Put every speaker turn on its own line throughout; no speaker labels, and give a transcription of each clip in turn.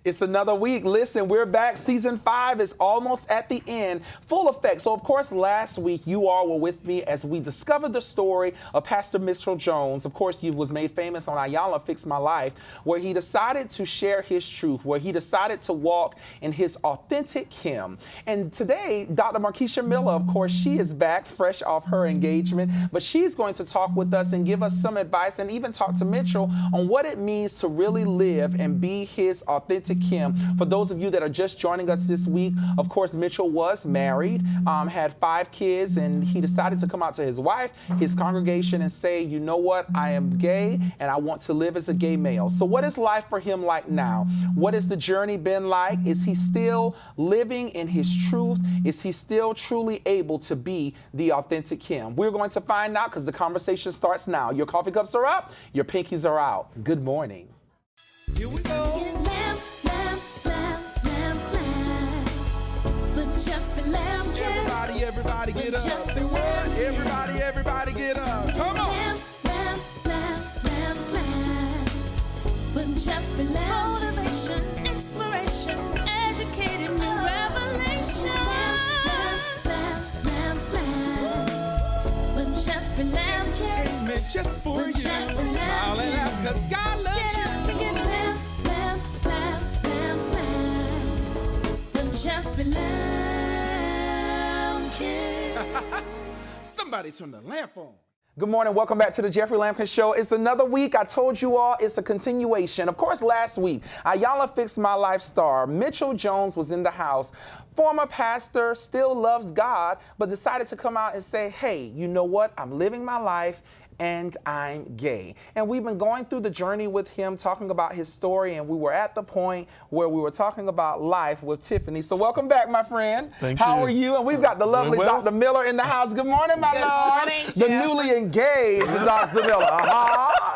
It's another week. Listen, we're back. Season 5 is almost at the end, full effect. So, of course, last week you all were with me as we discovered the story of Pastor Mitchell Jones. Of course, he was made famous on Ayala Fix My Life, where he decided to share his truth, where he decided to walk in his authentic him. And today, Dr. Markeisha Miller, of course, she is back fresh off her engagement, but she's going to talk with us and give us some advice and even talk to Mitchell on what it means to really live and be his authentic him. For those of you that are just joining us this week, of course, Mitchell was married, had 5 kids, and he decided to come out to his wife, his congregation, and say, you know what, I am gay and I want to live as a gay male. So what is life for him like now? What has the journey been like? Is he still living in his truth? Is he still truly able to be the authentic him? We're going to find out because the conversation starts now. Your coffee cups are up, your pinkies are out. Good morning.
Here we go. Jeffrey Lampkin. Everybody get up. Say what? Everybody get up. Come on. With Jeffrey Lampkin. Motivation, inspiration, educated new revelation. With Jeffrey Lampkin. Entertainment just for you. Smiling out 'cause God loves you. Jeffrey Lampkin. Somebody turn the lamp on.
Good morning. Welcome back to the Jeffrey Lampkin Show. It's another week. I told you all it's a continuation. Of course, last week, Ayala Fix My Life star Mitchell Jones was in the house. Former pastor, still loves God, but decided to come out and say, hey, you know what? I'm living my life and I'm gay. And we've been going through the journey with him, talking about his story, and we were at the point where we were talking about life with Tiffany. So welcome back, my friend.
Thank you.
How are you? And we've got the lovely Dr. Miller in the house. Good morning, my lord.
Morning,
the
Jeff.
newly engaged Dr. Miller.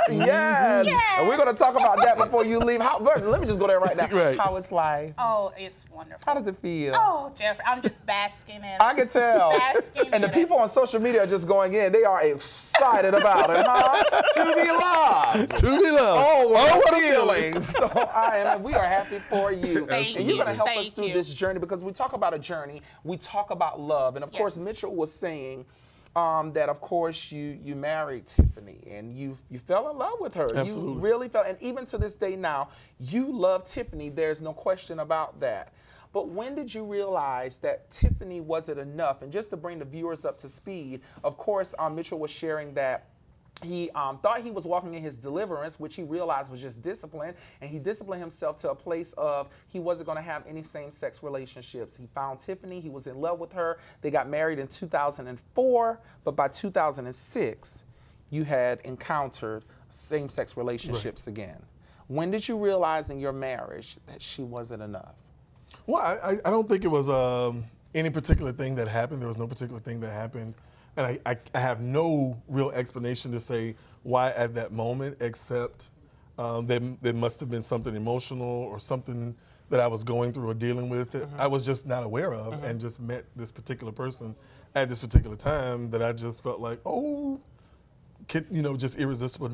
Yes.
Yes.
And we're going to talk about that before you leave. Let me just go there right now.
Right.
How is life?
Oh, it's wonderful.
How does it feel?
Oh, Jeffrey, I'm just basking in it.
I can tell.
Basking
And the
in
people on social media are just going in. They are excited about it, huh? To be loved.
To be loved.
Oh, what
a
feelings. So we are happy for you.
Thank
and you're
you.
going to help us
Thank
through
you.
this journey because we talk about a journey. We talk about love. And of course,
Yes.
Mitchell was saying that, of course, you married Tiffany and you fell in love with her.
Absolutely.
You really fell. And even to this day now, you love Tiffany. There's no question about that. But when did you realize that Tiffany wasn't enough? And just to bring the viewers up to speed, of course, Mitchell was sharing that he thought he was walking in his deliverance, which he realized was just discipline, and he disciplined himself to a place of he wasn't going to have any same-sex relationships. He found Tiffany, he was in love with her. They got married in 2004, but by 2006, you had encountered same-sex relationships again. When did you realize in your marriage that she wasn't enough?
Well, I don't think it was any particular thing that happened. There was no particular thing that happened. And I have no real explanation to say why at that moment, except there must have been something emotional or something that I was going through or dealing with that I was just not aware of, and just met this particular person at this particular time that I just felt like, just irresistible,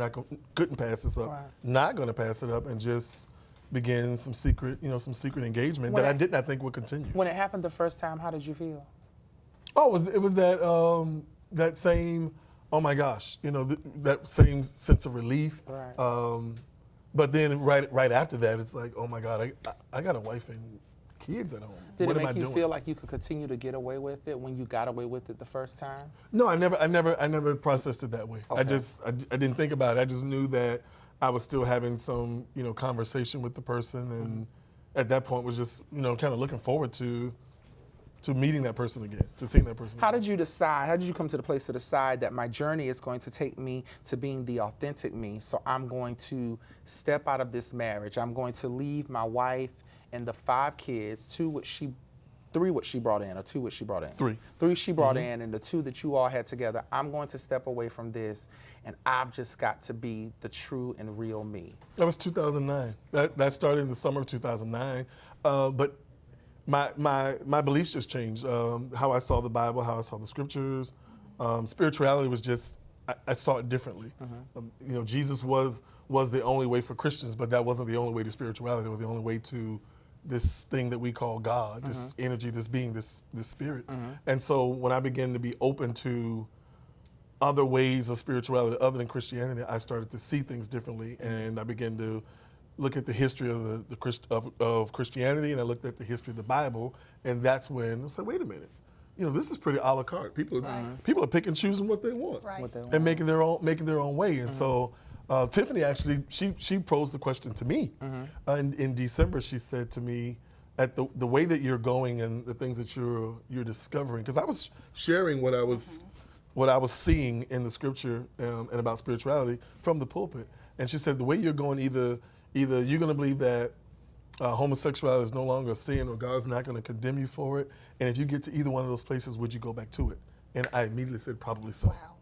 couldn't pass this up,
Right.
not going to pass it up, and just begin some secret engagement that I did not think would continue.
When it happened the first time, how did you feel?
Oh, it was that same, oh my gosh, that same sense of relief.
Right.
But then right after that, it's like, oh my God, I got a wife and kids at home.
Did
what
it
am
make
I
you
doing?
feel like you could continue to get away with it when you got away with it the first time?
No, I never processed it that way.
Okay.
I didn't think about it. I just knew that I was still having some, conversation with the person, and at that point was just, kind of looking forward to meeting that person again, to seeing that person
How
again.
did you decide, how did you come to the place to decide that my journey is going to take me to being the authentic me, so I'm going to step out of this marriage. I'm going to leave my wife and the 5 kids, 3 which she brought in, or 2 which she brought in?
3.
3 she brought in, and the 2 that you all had together. I'm going to step away from this, and I've just got to be the true and real me.
That was 2009. That started in the summer of 2009. But my beliefs just changed. How I saw the Bible, how I saw the scriptures. Spirituality was just I saw it differently. You know, Jesus was the only way for Christians, but that wasn't the only way to spirituality, or the only way to this thing that we call God, this energy, this being, this spirit. And so when I began to be open to other ways of spirituality other than Christianity, I started to see things differently, and I began to look at the history of of Christianity, and I looked at the history of the Bible, and that's when I said, wait a minute, you know, this is pretty a la carte. People are picking and choosing what they want,
Right.
What they want.
and making their own way. And so Tiffany actually she posed the question to me in December. She said to me, at the way that you're going and the things that you're discovering, because I was sharing what I was seeing in the scripture and about spirituality from the pulpit, and she said the way you're going, either you're going to believe that homosexuality is no longer a sin, or God's not going to condemn you for it, and if you get to either one of those places, would you go back to it? And I immediately said, probably so.
Wow.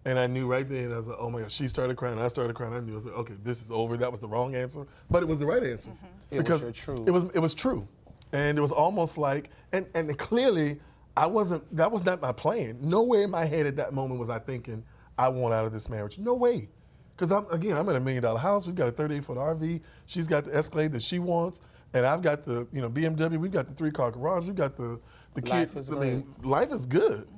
And I knew right then, I was like, oh my God, she started crying, I started crying. I knew, I was like, okay, this is over. That was the wrong answer, but it was the right answer.
It was your truth.
It was true. And it was almost like, and clearly, that was not my plan. Nowhere in my head at that moment was I thinking, I want out of this marriage. No way. Because I'm in a $1 million house. We've got a 38-foot RV. She's got the Escalade that she wants. And I've got the BMW. We've got the 3-car garage. We've got the
Life
kids.
is great.
Life is good.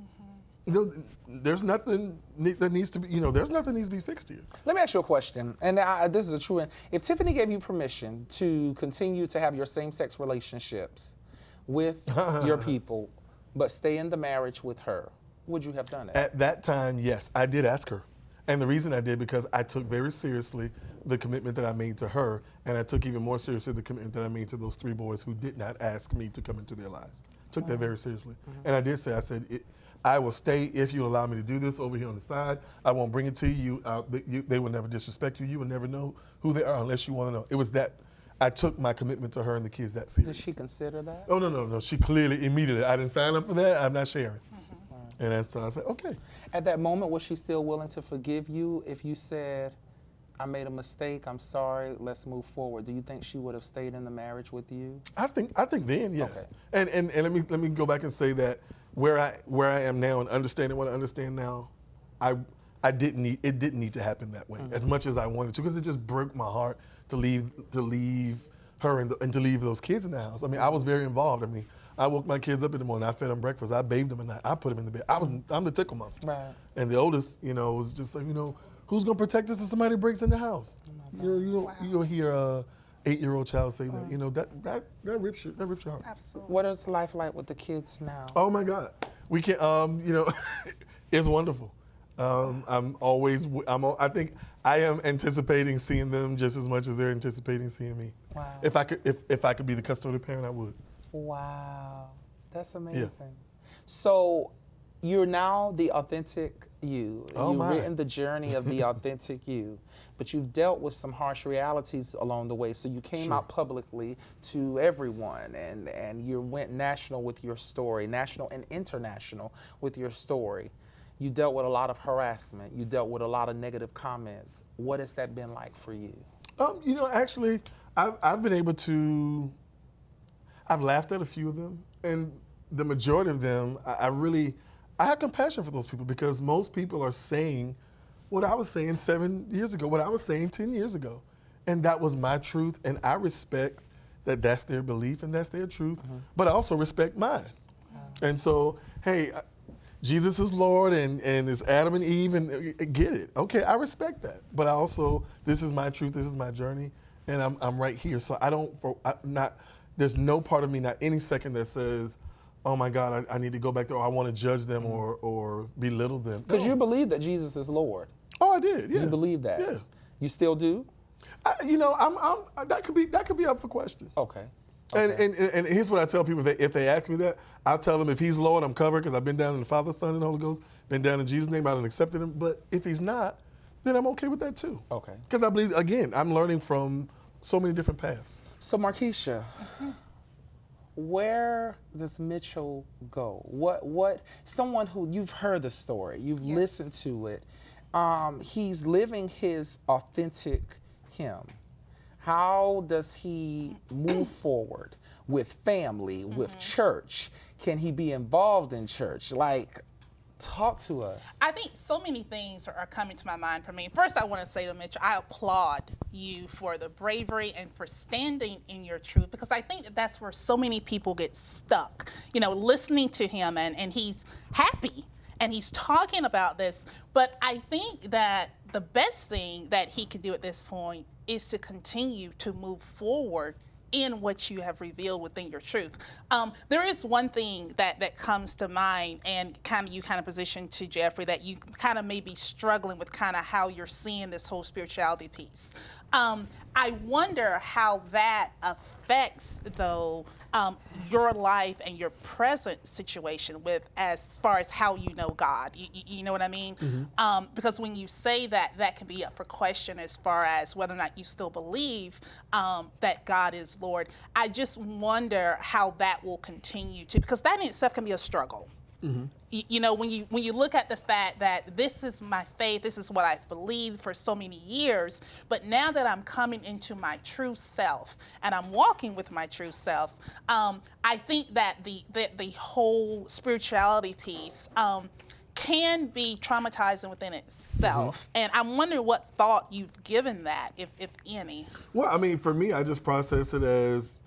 There's nothing that needs to be, there's nothing needs to be fixed here.
Let me ask you a question, and this is a true one. If Tiffany gave you permission to continue to have your same-sex relationships with your people, but stay in the marriage with her, would you have done it?
At that time, yes, I did ask her. And the reason I did, because I took very seriously the commitment that I made to her, and I took even more seriously the commitment that I made to those 3 boys who did not ask me to come into their lives. Took that very seriously. And I did say, I will stay if you allow me to do this over here on the side. I won't bring it to you. They will never disrespect you. You will never know who they are unless you want to know. It was that I took my commitment to her and the kids that serious.
Did she consider that?
Oh, no. She clearly, immediately, I didn't sign up for that. I'm not sharing. And that's so I said, okay.
At that moment, was she still willing to forgive you if you said, I made a mistake, I'm sorry, let's move forward? Do you think she would have stayed in the marriage with you?
I think then, yes.
Okay.
And let me go back and say that where I am now and understanding what I understand now, it didn't need to happen that way as much as I wanted to, because it just broke my heart to leave her and to leave those kids in the house. I mean, I was very involved. I mean, I woke my kids up in the morning. I fed them breakfast. I bathed them at night. I put them in the bed. I'm the tickle monster.
Right.
And the oldest, was just like, who's gonna protect us if somebody breaks in the house? You'll hear a 8-year-old child say that. That rips your heart.
Absolutely.
What is life like with the kids now?
Oh my God, we can. It's wonderful. I think I am anticipating seeing them just as much as they're anticipating seeing me.
Wow.
If I could be the custodial parent, I would.
Wow, that's amazing. So you're now the authentic you.
Oh,
You've
my.
written the journey of the authentic you, but you've dealt with some harsh realities along the way. So you came out publicly to everyone, and you went national with your story, national and international with your story. You dealt with a lot of harassment. You dealt with a lot of negative comments. What has that been like for you?
Actually, I've been able to. I've laughed at a few of them, and the majority of them, I have compassion for those people, because most people are saying what I was saying 7 years ago, what I was saying 10 years ago, and that was my truth, and I respect that that's their belief and that's their truth, but I also respect mine. And so, hey, Jesus is Lord, and it's Adam and Eve, and get it. Okay, I respect that, but I also, this is my truth, this is my journey, and I'm right here. So there's no part of me, not any second, that says, oh my God, I need to go back there, or I want to judge them or belittle them.
Because you believe that Jesus is Lord.
Oh, I did. Yeah.
You believe that.
Yeah.
You still do?
That could be up for question.
Okay.
And here's what I tell people: if they ask me that, I'll tell them if He's Lord, I'm covered, because I've been down in the Father, Son, and Holy Ghost, been down in Jesus' name, I done accepted Him. But if He's not, then I'm okay with that too. Okay. Because I believe, again, I'm learning from so many different paths.
So Markeisha, where does Mitchell go? What? Someone who, you've heard the story, you've listened to it. He's living his authentic him. How does he move forward with family, with church? Can he be involved in church? Like, Talk to us.
I think so many things are coming to my mind for me. First, I want to say to Mitchell, I applaud you for the bravery and for standing in your truth, because I think that's where so many people get stuck. You know, listening to him, and he's happy and he's talking about this, but I think that the best thing that he can do at this point is to continue to move forward in what you have revealed within your truth. There is one thing that comes to mind, and you position to Jeffrey, that you kind of may be struggling with kind of how you're seeing this whole spirituality piece. I wonder how that affects, though, your life and your present situation with as far as how you know God. You know what I mean? Mm-hmm. Because when you say that, that can be up for question as far as whether or not you still believe that God is Lord. I just wonder how that will continue to, because that in itself can be a struggle. Mm-hmm. You know, when you look at the fact that this is my faith, this is what I've believed for so many years, but now that I'm coming into my true self and I'm walking with my true self, I think that the whole spirituality piece can be traumatizing within itself. Mm-hmm. And I'm wondering what thought you've given that, if any.
Well, I mean, for me, I just process it as,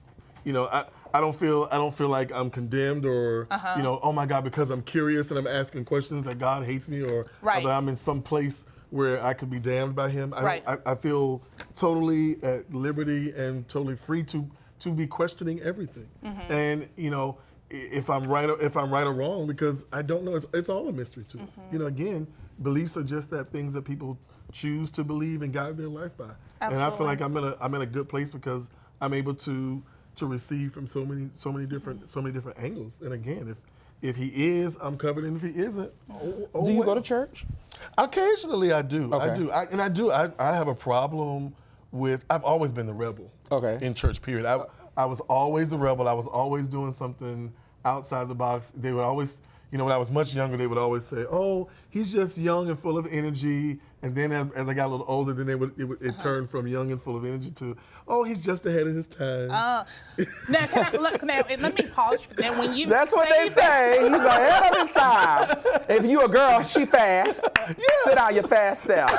you know, I don't feel like I'm condemned or, you know, oh my God, because I'm curious and I'm asking questions that God hates me or that I'm in some place where I could be damned by him. I feel totally at liberty and totally free to be questioning everything. Mm-hmm. And, you know, if I'm right or wrong, because I don't know, it's all a mystery to us. You know, again, beliefs are just that things that people choose to believe and guide their life by. Absolutely. And I feel like I'm in a good place because I'm able to receive from so many different angles. And again, if he is, I'm covered, and if he isn't,
do you go to church?
Occasionally, I do.
Okay.
I do. I have a problem with. I've always been the rebel.
Okay.
In church, period. I was always the rebel. I was always doing something outside the box. They would always, you know, when I was much younger, they would always say, "Oh, he's just young and full of energy." And then as I got a little older, then it turned from young and full of energy to, "Oh, he's just ahead of his time."
Now, let me pause. Now, when you
that's what they say. He's ahead of his time. If you a girl, she fast. Yeah. Sit down, your fast self.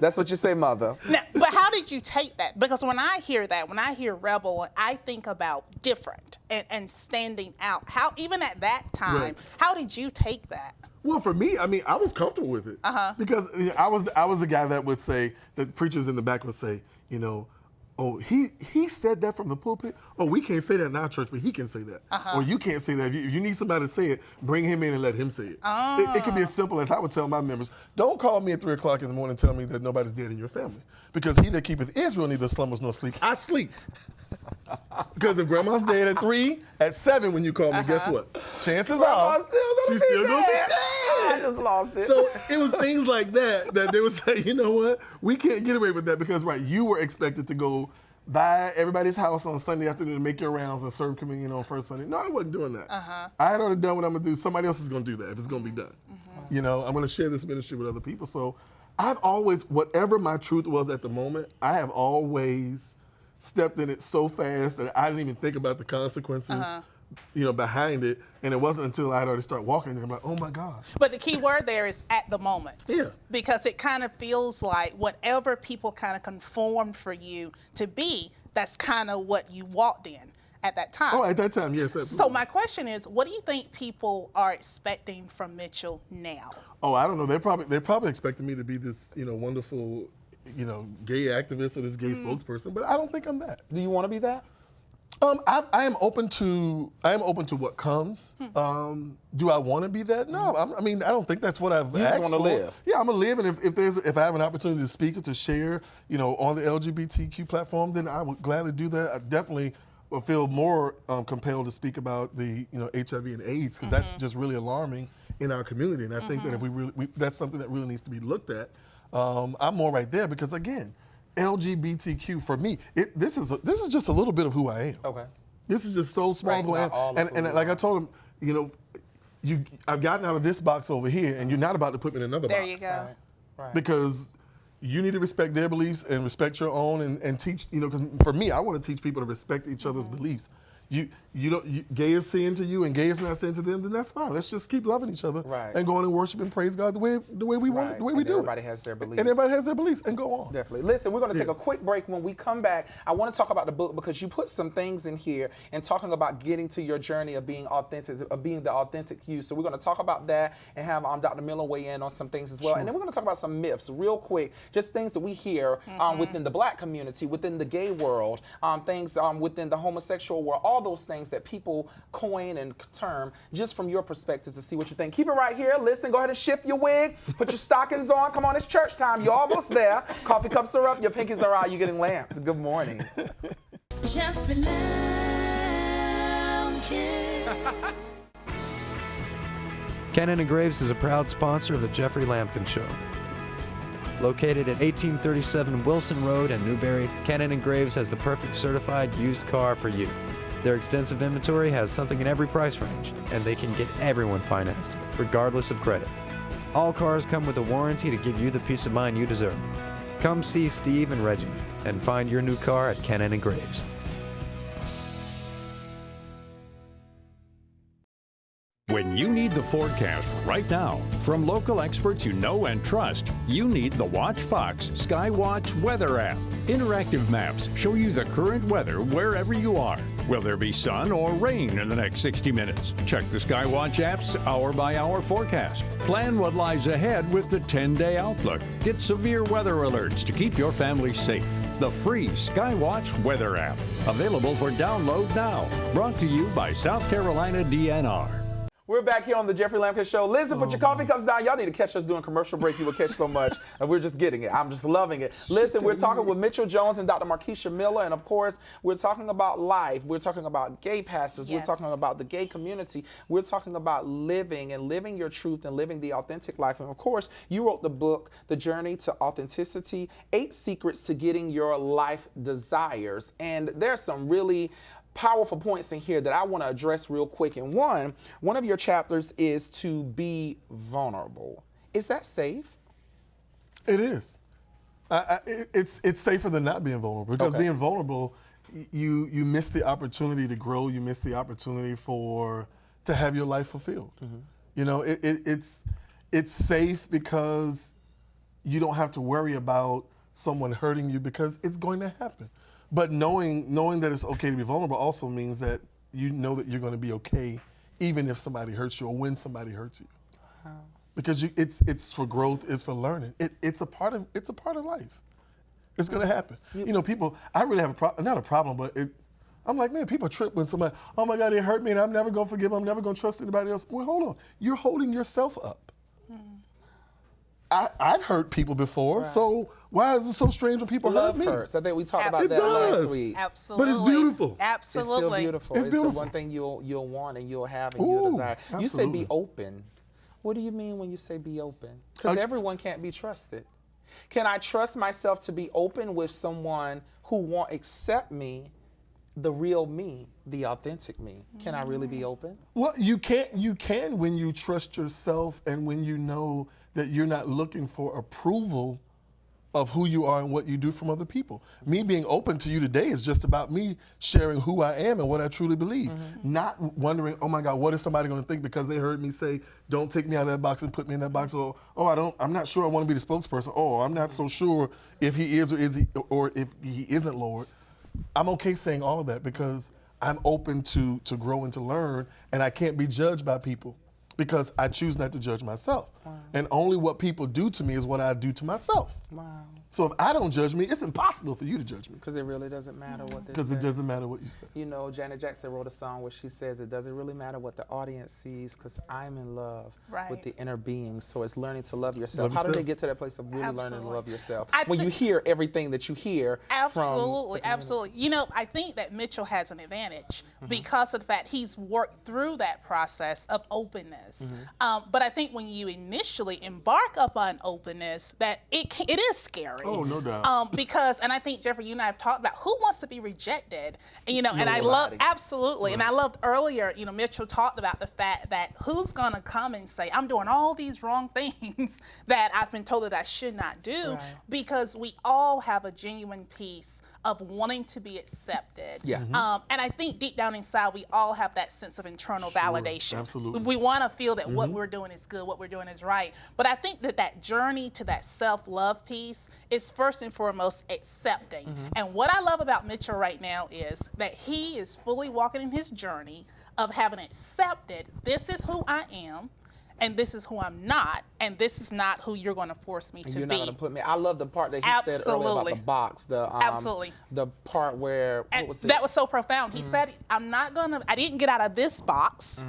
That's what you say, mother.
Now, but how did you take that? Because when I hear that, when I hear rebel, I think about different and standing out. How, even at that time, how did you take that?
Well, for me, I mean, I was comfortable with it because you know, I was the guy that would say, that preachers in the back would say, you know, oh, he said that from the pulpit. Oh, we can't say that in our church, but he can say that. Or you can't say that. If you need somebody to say it, bring him in and let him say it. It could be as simple as I would tell my members, don't call me at 3 o'clock in the morning and tell me that nobody's dead in your family. Because he that keepeth Israel neither slumbers nor sleep. I sleep. Because if grandma's dead at 3, at 7 when you call me, guess what? Chances are she's still going to be dead.
I just lost it.
So it was things like that they would say, you know what? We can't get away with that because, you were expected to go by everybody's house on Sunday afternoon and make your rounds and serve communion on first Sunday. No, I wasn't doing that. I had already done what I'm going to do. Somebody else is going to do that if it's going to be done. You know, I'm going to share this ministry with other people. So I've always, whatever my truth was at the moment, I have always stepped in it so fast that I didn't even think about the consequences, you know, behind it. And it wasn't until I had already started walking and I'm like, oh my God.
But the key word there is at the moment.
Yeah.
Because it kind of feels like whatever people kind of conformed for you to be, that's kind of what you walked in at that time.
Oh, at that time, yes, absolutely.
So my question is, what do you think people are expecting from Mitchell now? Oh,
I don't know. They're probably expecting me to be this, you know, wonderful, you know, gay activist or this gay spokesperson, but I don't think I'm that.
Do you want to be that?
I am open to what comes. Do I want to be that? No, I mean, I don't think that's what I've asked for. You
just want to live.
Yeah, I'm gonna live, and if I have an opportunity to speak or to share, you know, on the LGBTQ platform, then I would gladly do that. I definitely will feel more compelled to speak about the, you know, HIV and AIDS, because that's just really alarming in our community, and I think that if we that's something that really needs to be looked at. I'm more right there because, again, LGBTQ for me, this is just a little bit of who I am. Okay. This is just so small who I am. And like I told him, you know, I've gotten out of this box over here, and you're not about to put me in another box.
There you go.
Right.
Because you need to respect their beliefs and respect your own and teach, you know, because for me, I want to teach people to respect each other's beliefs. gay is sin to you and gay is not sin to them, then that's fine. Let's just keep loving each other and going and worship and praise God the way we want, the way we do it.
Everybody has their beliefs.
And everybody has their beliefs, and go on.
Definitely. Listen, we're going to take a quick break. When we come back, I want to talk about the book because you put some things in here and talking about getting to your journey of being authentic, of being the authentic you. So we're going to talk about that and have Dr. Miller weigh in on some things as well.
Sure.
And then we're going to talk about some myths real quick, just things that we hear within the black community, within the gay world, things within the homosexual world, all those things that people coin and term, just from your perspective to see what you think. Keep it right here. Listen, go ahead and shift your wig, put your stockings on. Come on, it's church time. You're almost there. Coffee cups are up, your pinkies are out, you're getting lamped. Good morning.
Jeffrey Lampkin.
Cannon & Graves is a proud sponsor of the Jeffrey Lampkin Show. Located at 1837 Wilson Road in Newberry, Cannon & Graves has the perfect certified used car for you. Their extensive inventory has something in every price range, and they can get everyone financed, regardless of credit. All cars come with a warranty to give you the peace of mind you deserve. Come see Steve and Reggie and find your new car at Cannon & Graves.
When you need the forecast right now, from local experts you know and trust, you need the Watchbox Skywatch Weather app. Interactive maps show you the current weather wherever you are. Will there be sun or rain in the next 60 minutes? Check the Skywatch app's hour-by-hour forecast. Plan what lies ahead with the 10-day outlook. Get severe weather alerts to keep your family safe. The free Skywatch Weather app. Available for download now. Brought to you by South Carolina DNR.
We're back here on the Jeffrey Lampkin Show. Listen, put your coffee cups down. Y'all need to catch us doing commercial break. You will catch so much. And we're just getting it. I'm just loving it. Listen, we're talking with Mitchell Jones and Dr. Markeisha Miller. And, of course, we're talking about life. We're talking about gay pastors. We're talking about the gay community. We're talking about living and living your truth and living the authentic life. And, of course, you wrote the book, The Journey to Authenticity, 8 Secrets to Getting Your Life Desires. And there's some really powerful points in here that I want to address real quick. And one of your chapters is to be vulnerable. Is that safe?
It is. It's safer than not being vulnerable, because being vulnerable, you miss the opportunity to grow. You miss the opportunity to have your life fulfilled. You know, it's safe because you don't have to worry about someone hurting you, because it's going to happen. But knowing that it's okay to be vulnerable also means that you know that you're going to be okay even if somebody hurts you or when somebody hurts you. Wow. Because it's for growth, it's for learning. It's a part of life. It's going to happen. You know, people, I really have not a problem, but I'm like, man, people trip when somebody, oh my God, they hurt me and I'm never going to forgive them, I'm never going to trust anybody else. Well, hold on. You're holding yourself up. I've hurt people before, so why is it so strange when people hurt me?
Love hurts. I think we talked about that last week.
Absolutely.
But it's beautiful.
Absolutely.
It's still beautiful.
It's beautiful.
The one thing you'll want and you'll have and you'll desire.
Absolutely.
You say be open. What do you mean when you say be open? Because everyone can't be trusted. Can I trust myself to be open with someone who won't accept me, the real me, the authentic me? Can I really be open?
Well, you can when you trust yourself and when you know that you're not looking for approval of who you are and what you do from other people. Me being open to you today is just about me sharing who I am and what I truly believe. Not wondering, oh my God, what is somebody going to think because they heard me say, don't take me out of that box and put me in that box, or I'm not sure I want to be the spokesperson, or I'm not so sure if he is or if he isn't, Lord. I'm okay saying all of that because I'm open to grow and to learn, and I can't be judged by people because I choose not to judge myself. Wow. And only what people do to me is what I do to myself.
Wow.
So if I don't judge me, it's impossible for you to judge me.
Because it really doesn't matter what they say.
Because it doesn't matter what you say.
You know, Janet Jackson wrote a song where she says it doesn't really matter what the audience sees because I'm in love with the inner being. So it's learning to love yourself. How do they get to that place of really learning to love yourself? When you hear everything that you hear
Absolutely. You know, I think that Mitchell has an advantage because of the fact he's worked through that process of openness. But I think when you initially embark upon openness, that it is scary.
Oh, no doubt.
Because, and I think, Jeffrey, you and I have talked about who wants to be rejected. And, you know, and I love, absolutely. And I loved earlier, you know, Mitchell talked about the fact that who's going to come and say, I'm doing all these wrong things that I've been told that I should not do, because we all have a genuine piece of wanting to be accepted.
Yeah.
And I think deep down inside, we all have that sense of internal validation.
absolutely.
We want to feel that what we're doing is good, what we're doing is right. But I think that journey to that self-love piece is first and foremost accepting. And what I love about Mitchell right now is that he is fully walking in his journey of having accepted, this is who I am, and this is who I'm not, and this is not who you're going to force me to
You're
be.
not going to put me. I love the part that he said earlier about the
Absolutely.
box.
Absolutely.
The part where what
And
was it?
that was so profound. He said, I didn't get out of this box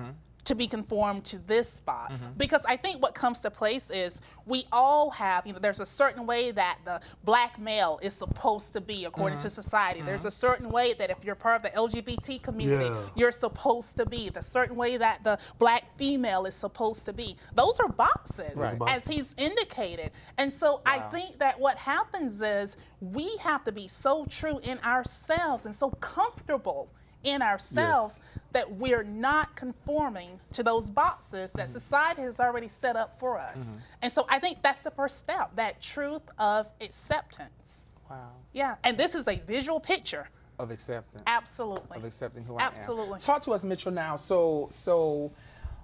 to be conformed to this box. Because I think what comes to place is we all have, there's a certain way that the black male is supposed to be according to society. There's a certain way that if you're part of the LGBT community,
Yeah.
you're supposed to be. The certain way that the black female is supposed to be. Those are boxes,
Right.
as he's indicated. And so I think that what happens is we have to be so true in ourselves and so comfortable in ourselves that we're not conforming to those boxes that society has already set up for us. And so I think that's the first step, that truth of acceptance.
Wow.
Yeah, and this is a visual picture.
Of acceptance.
Absolutely.
Of accepting who I am.
Absolutely.
Talk to us, Mitchell, now. So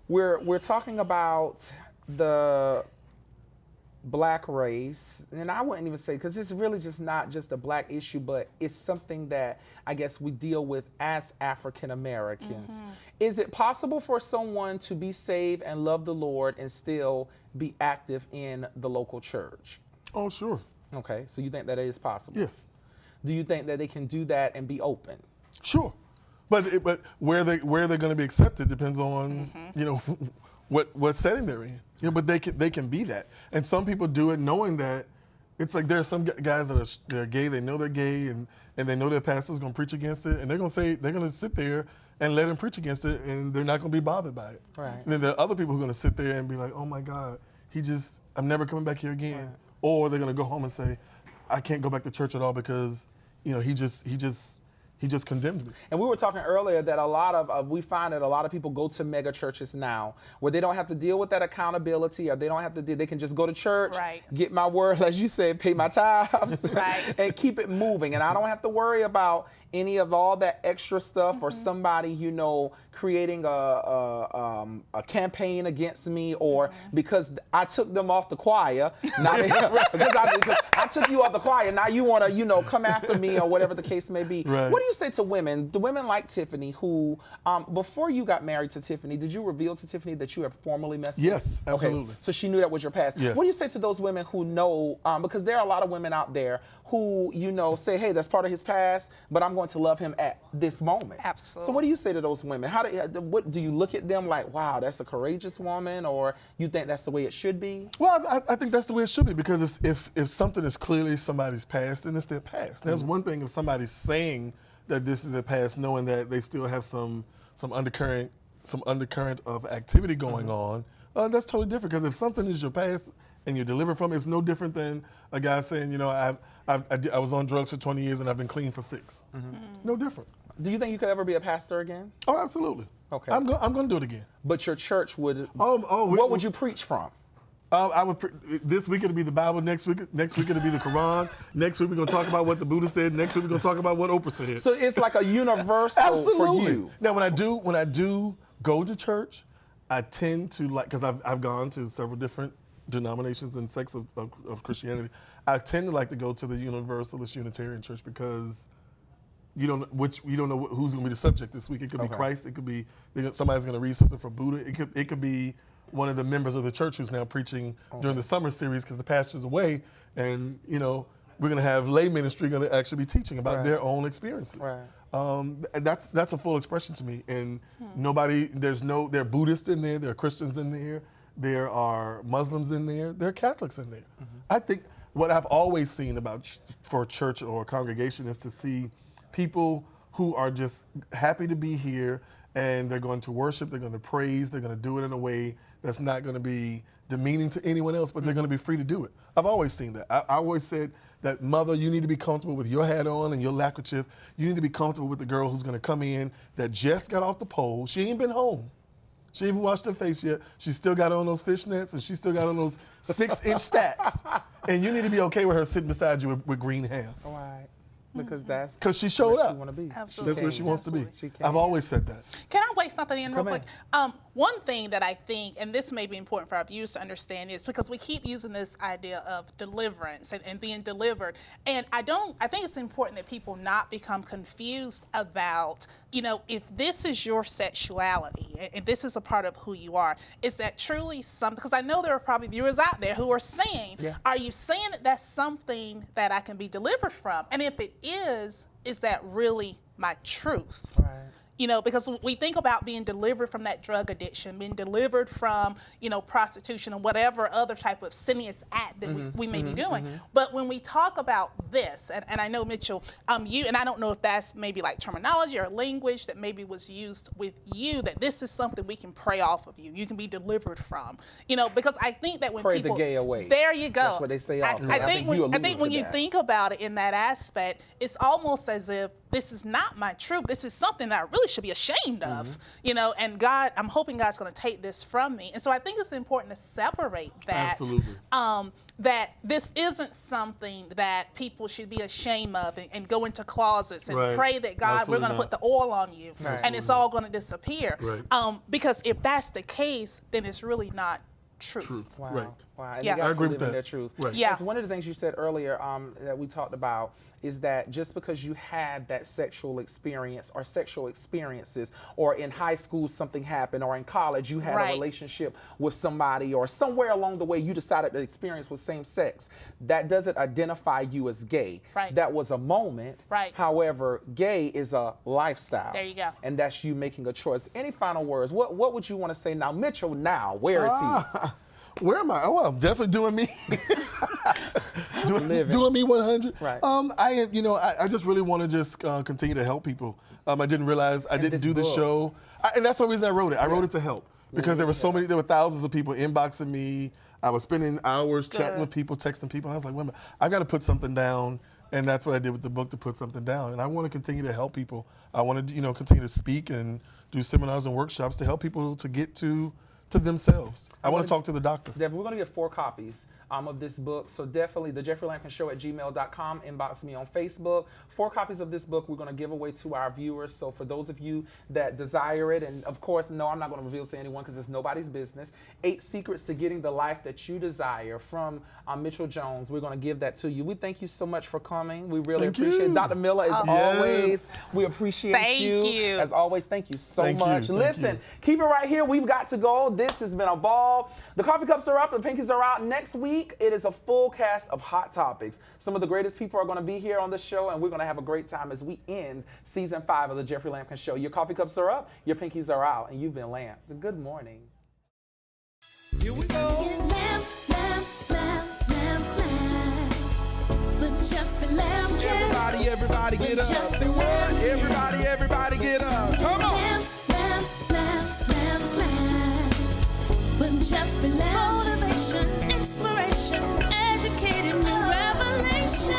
we're talking about the black race, and I wouldn't even say, because it's really just not just a black issue, but it's something that I guess we deal with as African Americans. Is it possible for someone to be saved and love the Lord and still be active in the local church?
Oh, sure.
Okay, so you think that it is possible?
Yes.
Do you think that they can do that and be open?
Sure. But where they're going to be accepted depends on what setting they're in. But they can be that. And some people do it knowing that it's like there's some guys that they're gay, they know they're gay, and they know their pastor's going to preach against it, and they're going to sit there and let him preach against it, and they're not going to be bothered by it.
Right.
And then there are other people who are going to sit there and be like, oh my God, I'm never coming back here again.
Right.
Or they're going to go home and say, I can't go back to church at all because he just condemned me.
And we were talking earlier that we find that a lot of people go to mega churches now where they don't have to deal with that accountability, or they can just go to church,
Right.
get my word, as you said, pay my tithes,
Right.
and keep it moving. And I don't have to worry about any of all that extra stuff or somebody, creating a campaign against me, or because I took them off the choir. Now because I took you off the choir. Now you want to, come after me or whatever the case may be.
Right.
What do you say to women, the women like Tiffany, who, before you got married to Tiffany, did you reveal to Tiffany that you have formally messed with?
Yes, absolutely.
Okay, so she knew that was your past.
Yes.
What do you say to those women who know, because there are a lot of women out there who, say, hey, that's part of his past, but I'm going to love him at this moment.
Absolutely.
So what do you say to those women? What do you look at them like, wow, that's a courageous woman, or you think that's the way it should be?
Well, I think that's the way it should be, because if something is clearly somebody's past, then it's their past. There's one thing if somebody's saying that this is their past, knowing that they still have some undercurrent of activity going on. That's totally different, because if something is your past and you're delivered from it, it's no different than a guy saying, I was on drugs for 20 years and I've been clean for 6. No different.
Do you think you could ever be a pastor again?
Oh, absolutely.
Okay.
I'm going to do it again.
But your church would.
What
what would you preach from?
This week it'll be the Bible. Next week it'll be the Quran. Next week we're gonna talk about what the Buddha said. Next week we're gonna talk about what Oprah said.
So it's like a universal
Absolutely.
for you.
Now when I do go to church, I tend to because I've gone to several different denominations and sects of Christianity. I tend to like to go to the Universalist Unitarian Church, because you don't know who's going to be the subject this week. It could be Christ. It could be somebody's going to read something from Buddha. It could be one of the members of the church who's now preaching during the summer series because the pastor's away, and we're going to have lay ministry going to actually be teaching about their own experiences.
Right.
That's a full expression to me, and there are Buddhists in there, there are Christians in there, there are Muslims in there, there are Catholics in there. I think what I've always seen for church or congregation is to see people who are just happy to be here, and they're going to worship, they're going to praise, they're going to do it in a way that's not going to be demeaning to anyone else, but they're going to be free to do it. I've always seen that. I always said that, mother, you need to be comfortable with your hat on and your lacquerchief. You need to be comfortable with the girl who's going to come in that just got off the pole. She ain't been home. She ain't even washed her face yet. She still got on those fishnets, and she still got on those 6-inch stacks. And you need to be okay with her sitting beside you with green hair.
Right. because that's
Because she showed
where
up.
she want to be.
Absolutely.
That's where she wants to be.
She can.
I've always said that.
Can I weigh something in real
Come
quick? One thing that I think, and this may be important for our viewers to understand, is because we keep using this idea of deliverance and being delivered. And I think it's important that people not become confused about, if this is your sexuality and this is a part of who you are, is that truly something? Because I know there are probably viewers out there who are saying, are you saying that that's something that I can be delivered from? And if it is that really my truth?
Right.
Because we think about being delivered from that drug addiction, being delivered from, prostitution or whatever other type of sinious act that we may be doing. But when we talk about this, and I know, Mitchell, and I don't know if that's maybe like terminology or language that maybe was used with you, that this is something we can pray off of you. You can be delivered from, because I think that when
Pray
people—
the gay away.
There you go.
That's what they say often.
I think when you
that.
think about it in that aspect, it's almost as if this is not my truth. This is something that I really should be ashamed of, and God, I'm hoping God's going to take this from me. And so I think it's important to separate that.
Absolutely.
That this isn't something that people should be ashamed of and go into closets and
Right.
pray that God,
Absolutely
we're going to
not.
put the oil on you and it's all going to disappear.
Right.
Because if that's the case, then it's really not truth.
Truth.
Wow.
Right.
Wow. And
Yeah.
you got
I
to
agree
live
with
in
that.
their truth.
Right.
Yeah.
It's one of the things you said earlier that we talked about is that just because you had that sexual experience or sexual experiences, or in high school something happened, or in college you had
Right.
a relationship with somebody, or somewhere along the way you decided the experience was same sex, that doesn't identify you as gay.
Right.
That was a moment.
Right.
However, gay is a lifestyle.
There you go.
And that's you making a choice. Any final words? What would you want to say now? Mitchell, where is he?
Where am I? Oh, well, I'm definitely doing me. doing me 100.
Right.
I just really want to just continue to help people. I didn't realize I didn't
this
do the
book.
show, and that's the reason I wrote it. I wrote it to help because there were thousands of people inboxing me. I was spending hours chatting with people, texting people. And I was like, wait a minute, I've got to put something down. And that's what I did with the book, to put something down. And I want to continue to help people. I want to, continue to speak and do seminars and workshops to help people to get to themselves. I want to talk to the doctor.
Devin, we're going to get 4 copies of this book. So definitely the JeffreyLampkinShow@gmail.com. Inbox me on Facebook. 4 copies of this book we're going to give away to our viewers. So for those of you that desire it, and of course, no, I'm not going to reveal to anyone because it's nobody's business. 8 Secrets to Getting the Life That You Desire from Mitchell Jones. We're going to give that to you. We thank you so much for coming. We really
Thank
appreciate it.
you.
Dr. Miller, as always, we appreciate
Thank you.
As always, thank you so
Thank you.
much.
Thank
Listen,
you.
keep it right here. We've got to go. This has been a ball. The coffee cups are up. The pinkies are out. Next week, it is a full cast of hot topics. Some of the greatest people are going to be here on the show, and we're going to have a great time as we end season 5 of the Jeffrey Lampkin Show. Your coffee cups are up. Your pinkies are out, and you've been lamped. Good morning.
Here we go. Everybody get up. Say what? Everybody get up. Come on.
Jeffrey Lamp, motivation, inspiration, educating new revelation.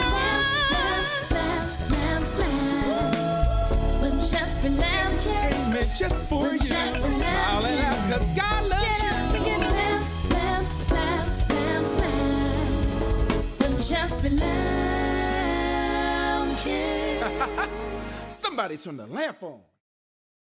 When Jeffrey Lamp,
Entertainment just for you. Smile and laugh 'cause God loves you.
When Jeffrey Lamp,
Somebody turn the lamp on.